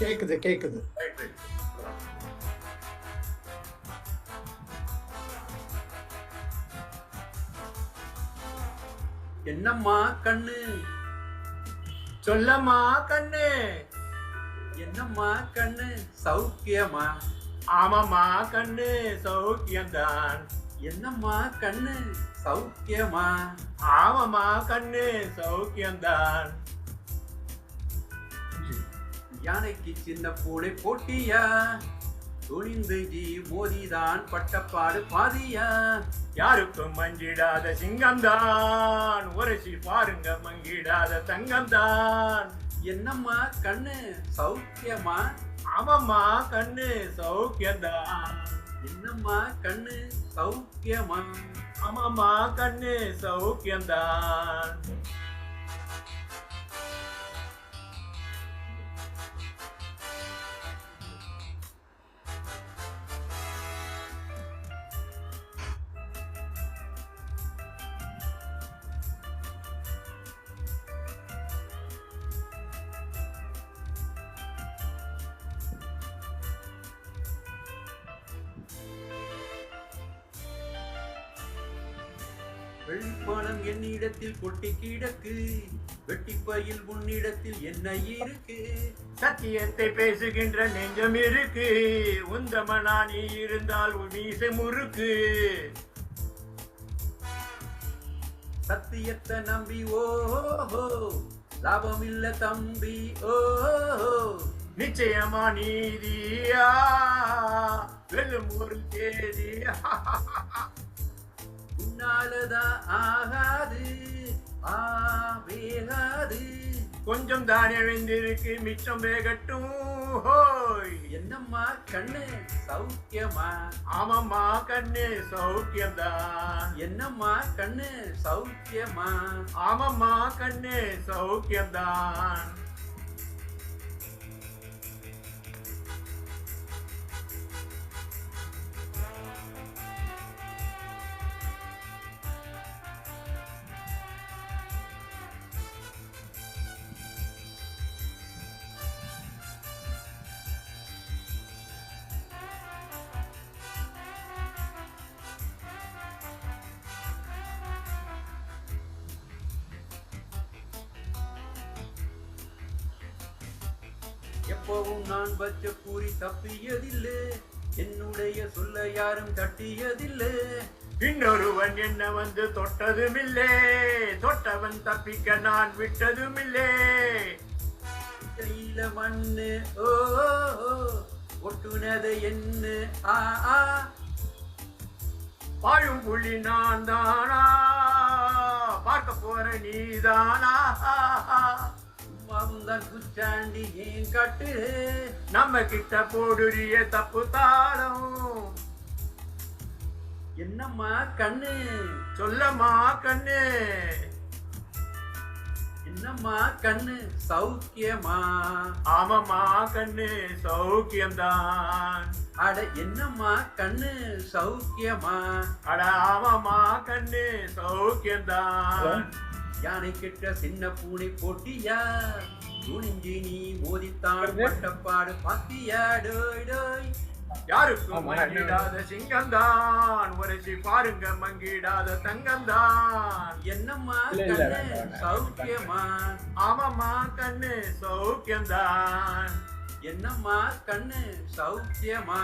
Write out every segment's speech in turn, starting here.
கேக்குது கேக்குது. என்னம்மா கண்ணு, சொல்லம்மா கண்ணு. என்னம்மா கண்ணு, சௌக்கியமா? ஆமாம்மா கண்ணு, சௌக்கியம்தான். என்னம்மா கண்ணு, சௌக்கியமா? ஆமாம்மா கண்ணு, சௌக்கியம்தான். யானைக்கு சின்ன பூனை போட்டியா, துணிந்து மோதிதான் பட்டப்பாடு பாதியா. யாருக்கும் மஞ்சிடாத சிங்கம்தான், உரசி பாருங்க மங்கிடாத தங்கம்தான். என்னம்மா கண்ணு, சௌக்கியமா? ஆமாம்மா கண்ணு, சௌக்கியம்தான். என்னம்மா கண்ணு, சௌக்கியமா? ஆமாம்மா கண்ணு, சௌக்கியம்தான். வெள்ளிப்பணம் என்னிடத்தில் கொட்டி கிடக்கு, வெட்டிப்பையில் உன்னிடத்தில் என்ன இருக்கு? சத்தியத்தை பேசுகின்ற நெஞ்சம் இருக்கு, உந்தமனா நீ இருந்தால் மீசை முறுக்கு. சத்தியத்தை நம்பி ஓஹோ, லாபம் இல்ல தம்பி ஓஹோ. நிச்சயமா நீதியா, வெல்லும் ஒரு தேதி. உன்னாலதான் ஆகாது வேகாது. கொஞ்சம் தானே வெந்திருக்கு, மிச்சம் வேகட்டும் ஹோய். என்னம்மா கண்ணு, சௌக்கியமா? ஆமாம்மா கண்ணு, சௌக்கியம்தான். என்னம்மா கண்ணு, சௌக்கியமா? ஆமாம்மா கண்ணு, சௌக்கியம்தான். எப்பவும் நான் வச்ச கூறி தப்பியதில்லை, என்னுடைய சொல்ல யாரும் தட்டியதில்லை. இன்னொருவன் என்ன வந்து தொட்டதுமில்லே, தொட்டவன் தப்பிக்க நான் விட்டதுமில்லே. கையில மண்ணு ஓ ஒட்டுனது என்ன வாழும் புள்ளி நான் தானா, பார்க்க போற நீதானா. தான் குச்சாண்டி ஏன் கட்டு, நம்ம கிட்ட போடுறிய தப்பு தாளம். என்னம்மா கண்ணு, சொல்லம்மா கண்ணு. என்னம்மா கண்ணு, சௌக்கியமா? ஆமாம்மா கண்ணு, சௌக்கியம்தான். அட என்னம்மா கண்ணு, சௌக்கியமா? அட ஆமாம்மா கண்ணு, சௌக்கியம்தான். யானை கிட்ட சின்ன பூனை போட்டியா, துணிஞ்சு நீ மோதித்தான் பட்டப்பாடு பாத்தியா. டோய் டோய். யாருக்கும் மங்கிடாத சிங்கம்தான், உரசி பாருங்க மங்கிடாத தங்கம்தான். என்னம்மா கண்ணு, சௌக்கியமா? ஆமாம்மா கண்ணு, சௌக்கியம்தான். என்னம்மா கண்ணு, சௌக்கியமா?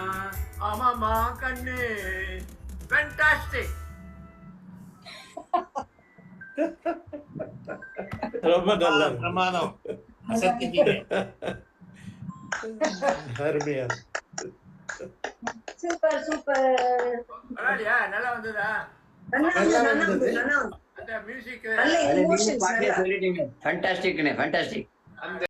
ஆமாம்மா கண்ணு, ஃபேண்டாஸ்டிக். ரொம்ப நல்ல பிரமாதம். அருமையா, சூப்பர் சூப்பர். பரவாயில்லையா? நல்லா வந்ததா? நல்லா அந்த மியூசிக் நல்ல எமோஷன்ஸ். சொல்லிட்டீங்க. ஃபேண்டாஸ்டிக்னே, ஃபேண்டாஸ்டிக்.